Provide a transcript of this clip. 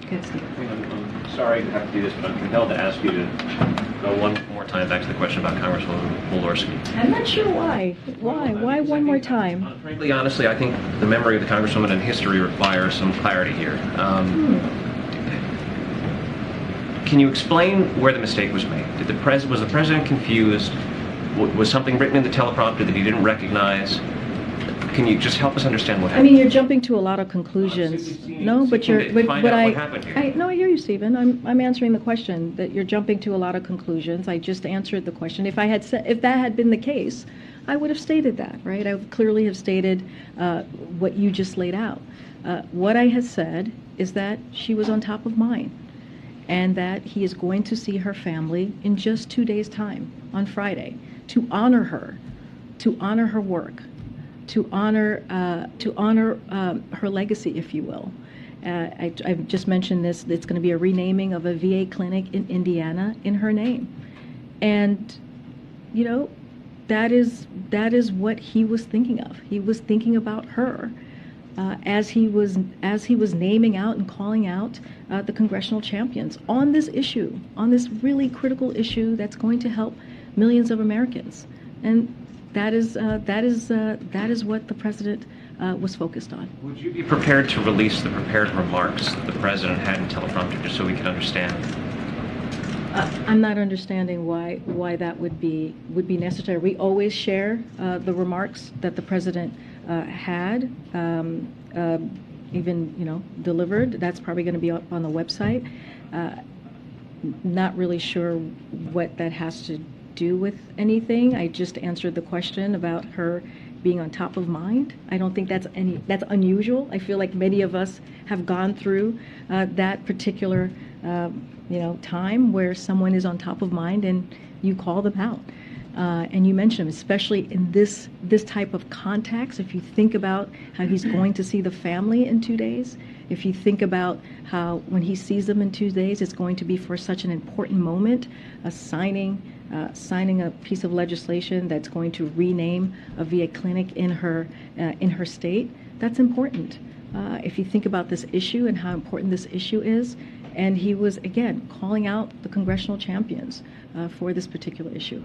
Okay, Steve. I'm sorry to have to do this, but I'm compelled to ask you to go one more time back to the question about Congresswoman Walorski. I'm not sure why. Why one more time? Frankly, honestly, I think the memory of the Congresswoman and history requires some clarity here. Can you explain where the mistake was made? Was the president confused? Was something written in the teleprompter that he didn't recognize? Can you just help us understand what happened? I mean, you're jumping to a lot of conclusions. No, but you're. But what happened here. No, I hear you, Stephen. I'm answering the question that you're jumping to a lot of conclusions. I just answered the question. If that had been the case, I would have stated that, right? I would clearly have stated what you just laid out. What I had said is that she was on top of mind, and that he is going to see her family in just 2 days' time on Friday to honor her work. To honor her legacy, if you will. I've just mentioned this. It's going to be a renaming of a VA clinic in Indiana in her name, and you know, that is what he was thinking of. He was thinking about her as he was naming out and calling out the congressional champions on this issue, on this really critical issue that's going to help millions of Americans. And that is what the president was focused on. Would you be prepared to release the prepared remarks the president had in teleprompter, just so we can understand? I'm not understanding why that would be necessary. We always share the remarks that the president had, even delivered. That's probably going to be up on the website. Not really sure what that has to do with anything. I just answered the question about her being on top of mind. I don't think that's unusual. I feel like many of us have gone through that particular time where someone is on top of mind and you call them out. And you mentioned them, especially in this type of context. If you think about how he's going to see the family in 2 days, if you think about how when he sees them in 2 days, it's going to be for such an important moment, signing a piece of legislation that's going to rename a VA clinic in her state. That's important. If you think about this issue and how important this issue is, and he was again calling out the congressional champions for this particular issue.